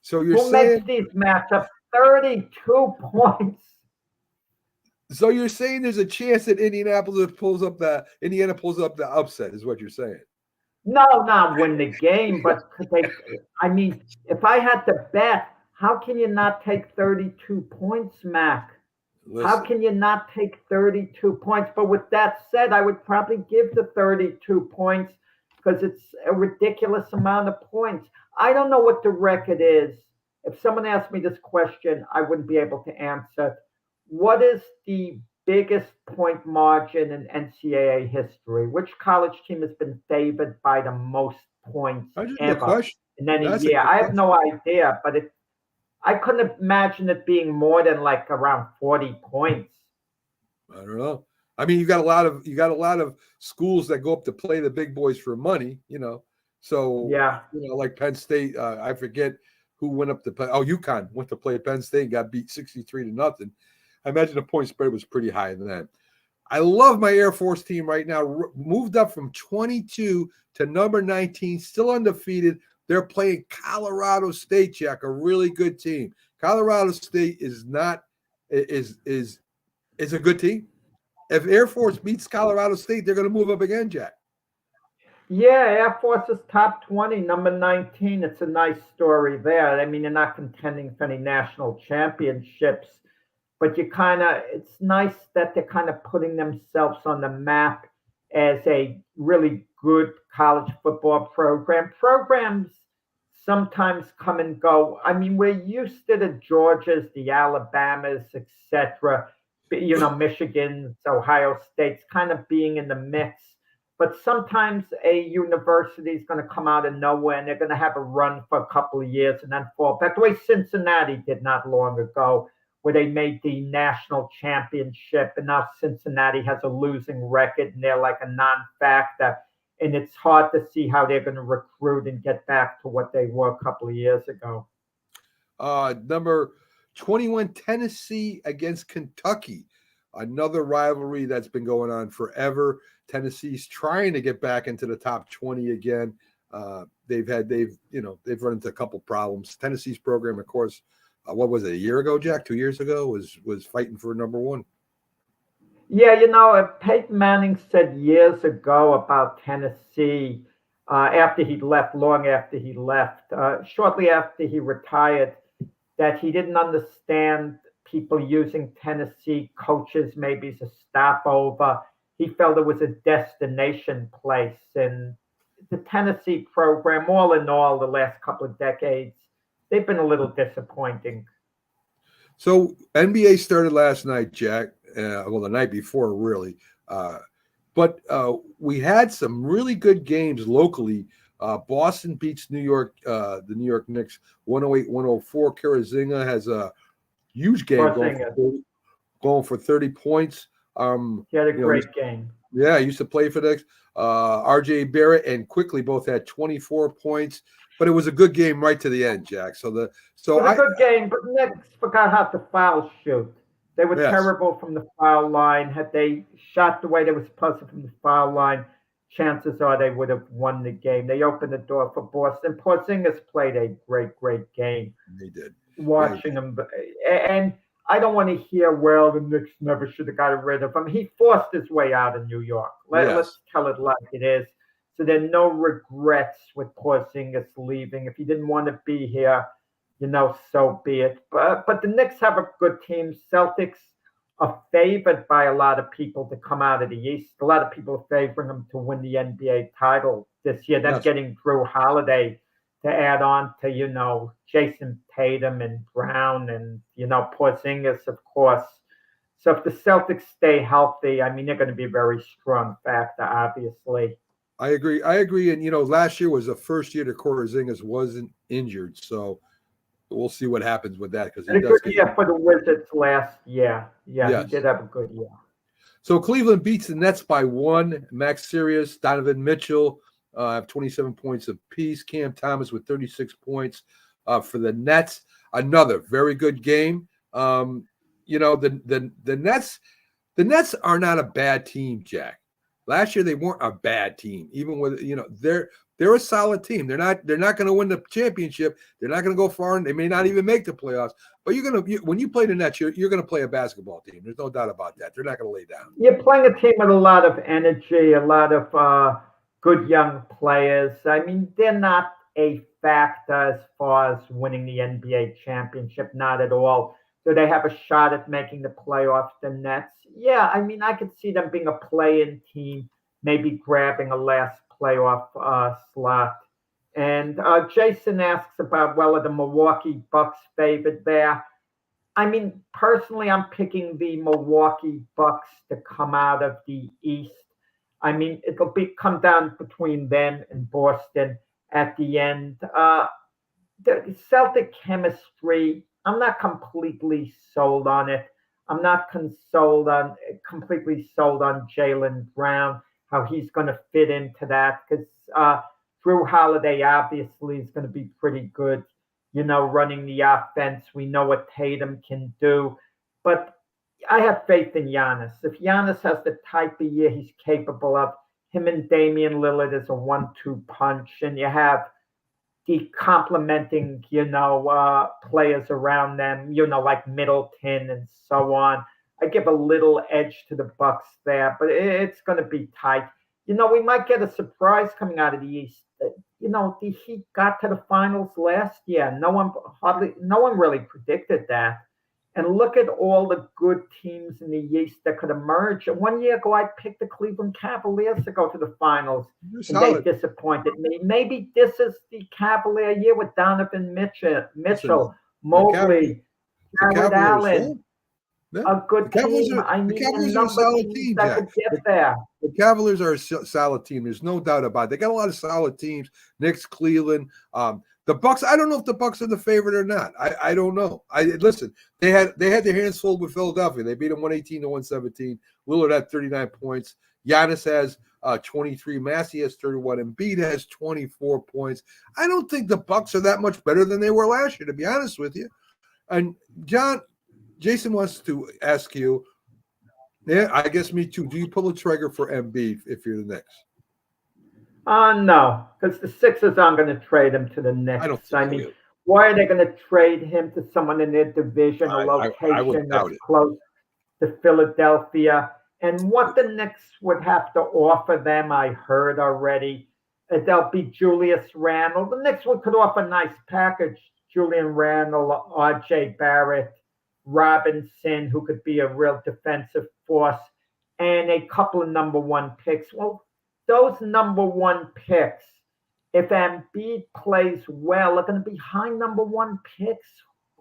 So you're Who saying makes these matchups? 32 points. So you're saying there's a chance that Indiana pulls up the upset, is what you're saying? No, not win the game, but I mean, if I had to bet, how can you not take 32 points, Mac? Listen. How can you not take 32 points? But with that said, I would probably give the 32 points because it's a ridiculous amount of points. I don't know what the record is. If someone asked me this question, I wouldn't be able to answer. What is the biggest point margin in NCAA history? Which college team has been favored by the most points ever in any year? I have no idea, but I couldn't imagine it being more than like around 40 points. I don't know. I mean, you got a lot of schools that go up to play the big boys for money, you know. So yeah, like Penn State, I forget who went up to play. Oh, UConn went to play Penn State and got beat 63-0. I imagine the point spread was pretty high than that. I love my Air Force team right now. Moved up from 22 to number 19, still undefeated. They're playing Colorado State, Jack, a really good team. Colorado State is a good team. If Air Force beats Colorado State, they're going to move up again, Jack. Yeah, Air Force is top 20, number 19. It's a nice story there. I mean, they're not contending for any national championships. but it's nice that they're kind of putting themselves on the map as a really good college football program. Programs sometimes come and go. I mean, we're used to the Georgias, the Alabamas, etc., Michigans, Ohio States kind of being in the mix. But sometimes a university is going to come out of nowhere and they're going to have a run for a couple of years and then fall back. The way Cincinnati did not long ago, where they made the national championship, and now Cincinnati has a losing record and they're like a non-factor. And it's hard to see how they're going to recruit and get back to what they were a couple of years ago. Number 21, Tennessee against Kentucky. Another rivalry that's been going on forever. Tennessee's trying to get back into the top 20 again. They've run into a couple problems. Tennessee's program, of course, what was it, a year ago, Jack? 2 years ago, was fighting for number one. Yeah, Peyton Manning said years ago about Tennessee after he left, long after he left, shortly after he retired, that he didn't understand people using Tennessee coaches maybe as a stopover. He felt it was a destination place. And the Tennessee program, all in all, the last couple of decades, they've been a little disappointing. So NBA started last night, Jack. The night before, really. But we had some really good games locally. Boston beats New York, the New York Knicks, 108-104. Karazinga has a huge game going for 30 points. He had a great game. Yeah, he used to play for the Knicks. RJ Barrett and Quickly both had 24 points. But it was a good game right to the end, Jack. It was a good game, but Knicks forgot how to foul shoot. They were terrible from the foul line. Had they shot the way they were supposed to from the foul line, chances are they would have won the game. They opened the door for Boston. Porzingis played a great game. He did. Watching him. And I don't want to hear, well, the Knicks never should have got rid of him. He forced his way out of New York. Let's tell it like it is. So there are no regrets with Porzingis leaving. If he didn't want to be here, so be it. But the Knicks have a good team. Celtics are favored by a lot of people to come out of the East. A lot of people are favoring them to win the NBA title this year. Then getting Drew Holiday to add on to, Jason Tatum and Brown and, Porzingis, of course. So if the Celtics stay healthy, I mean, they're going to be a very strong factor, obviously. I agree. And, last year was the first year that Porzingis wasn't injured. So we'll see what happens with that. Because he does good year for the Wizards last year. Yeah, he did have a good year. So Cleveland beats the Nets by 1. Max Sirius, Donovan Mitchell have 27 points apiece. Cam Thomas with 36 points for the Nets. Another very good game. The Nets are not a bad team, Jack. Last year they weren't a bad team, even with they're a solid team. They're not going to win the championship. They're not going to go far, and they may not even make the playoffs. But when you play the Nets, you're going to play a basketball team. There's no doubt about that. They're not going to lay down. You're playing a team with a lot of energy, a lot of good young players. I mean, they're not a factor as far as winning the NBA championship, not at all. Do they have a shot at making the playoffs, the Nets? Yeah, I mean, I could see them being a play-in team, maybe grabbing a last playoff slot. And Jason asks about, are the Milwaukee Bucks favored there? I mean, personally, I'm picking the Milwaukee Bucks to come out of the East. I mean, it'll come down between them and Boston at the end. The Celtic chemistry, I'm not completely sold on it. I'm not completely sold on Jaylen Brown, how he's going to fit into that, because Drew Holiday obviously is going to be pretty good, running the offense. We know what Tatum can do. But I have faith in Giannis. If Giannis has the type of year he's capable of, him and Damian Lillard is a 1-2 punch, and you have the complementing, players around them, like Middleton and so on. I give a little edge to the Bucks there, but it's going to be tight. We might get a surprise coming out of the East. The Heat got to the finals last year. No one really predicted that. and look at all the good teams in the East that could emerge. And 1 year ago, I picked the Cleveland Cavaliers to go to the finals, You're and they solid. disappointed me. Maybe this is the Cavalier year with Donovan Mitchell, The Mobley, Jared Cavaliers, Allen, yeah. a good The Cavaliers team. are- I the mean, a Cavaliers are a number of solid teams team, that Jack. could get there. The Cavaliers are a solid team. There's no doubt about it. They got a lot of solid teams. Knicks, Cleveland. The Bucks. I don't know if the Bucks are the favorite or not. I don't know. Listen. They had their hands full with Philadelphia. They beat them 118-117. Lillard had 39 points. Giannis has 23. Massey has 31. Embiid has 24 points. I don't think the Bucks are that much better than they were last year, to be honest with you. And Jason wants to ask you. Yeah, I guess me too. Do you pull the trigger for Embiid if you're the Knicks? No, because the Sixers aren't going to trade him to the Knicks. I don't think they will. Why are they going to trade him to someone in their division, a I location would doubt that's it. close to Philadelphia? And what the Knicks would have to offer them, I heard already. There'll be Julius Randle. The Knicks could offer a nice package. Julian Randle, R.J. Barrett, Robinson, who could be a real defensive force, and a couple of number one picks. Well, those number one picks, if Embiid plays well, are going to be high number one picks.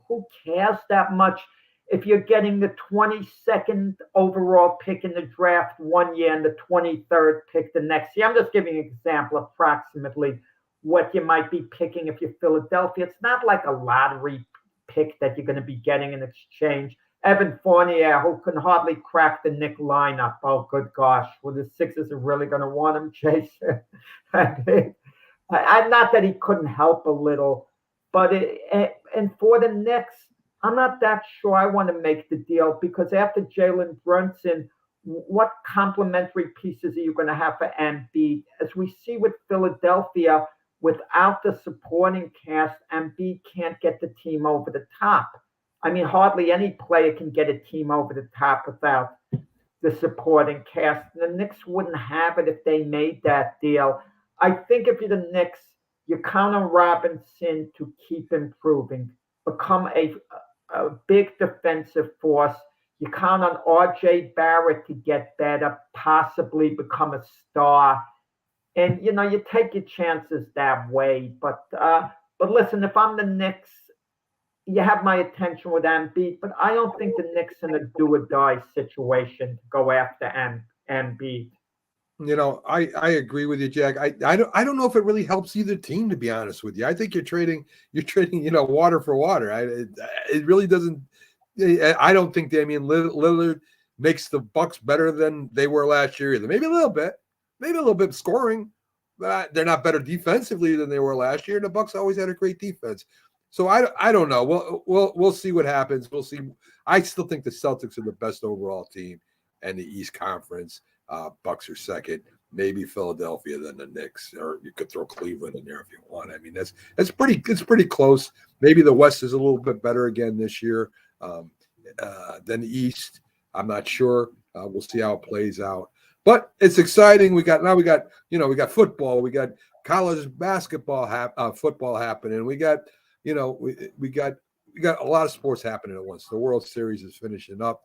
Who cares that much if you're getting the 22nd overall pick in the draft 1 year and the 23rd pick the next year? I'm just giving an example, approximately what you might be picking if you're Philadelphia. It's not like a lottery pick that you're going to be getting in exchange. Evan Fournier, who can hardly crack the Knick lineup. Oh, good gosh. Well, the Sixers are really going to want him, Jason. Not that he couldn't help a little, but and for the Knicks, I'm not that sure I want to make the deal, because after Jalen Brunson, what complementary pieces are you going to have for Embiid? As we see with Philadelphia, without the supporting cast, Embiid can't get the team over the top. I mean, hardly any player can get a team over the top without the supporting cast. The Knicks wouldn't have it if they made that deal. I think if you're the Knicks, you count on Robinson to keep improving, become a big defensive force. You count on R.J. Barrett to get better, possibly become a star. And, you take your chances that way. But listen, if I'm the Knicks, you have my attention with Embiid, but I don't think the Knicks in a do-or-die situation to go after Embiid. I agree with you, Jack. I don't know if it really helps either team, to be honest with you. I think you're trading, water for water. It really doesn't. I don't think Damian Lillard makes the Bucks better than they were last year either. Maybe a little bit scoring, but they're not better defensively than they were last year. And the Bucks always had a great defense. So I don't know. We'll see what happens. We'll see. I still think the Celtics are the best overall team in the East Conference. Bucks are second, maybe Philadelphia, then the Knicks, or you could throw Cleveland in there if you want. I mean, it's pretty close. Maybe the West is a little bit better again this year than the East. I'm not sure. We'll see how it plays out. But it's exciting. We got football, we got college basketball, football happening. We got we got a lot of sports happening at once. The World Series is finishing up.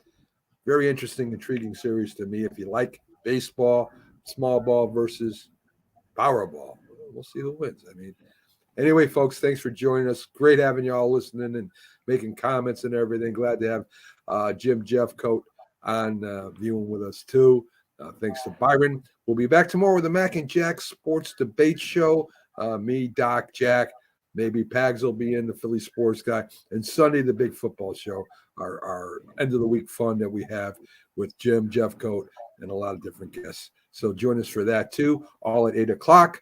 Very interesting, intriguing series to me. If you like baseball, small ball versus Powerball, we'll see who wins. I mean, anyway, folks, thanks for joining us. Great having you all listening and making comments and everything. Glad to have Jim Jeffcoat on viewing with us too. Thanks to Byron. We'll be back tomorrow with the Mac and Jack Sports Debate Show. Me, Doc, Jack. Maybe Pags will be in, the Philly sports guy. And Sunday, the big football show, our end of the week fun that we have with Jim Jeffcoat and a lot of different guests. So join us for that too, all at 8 o'clock.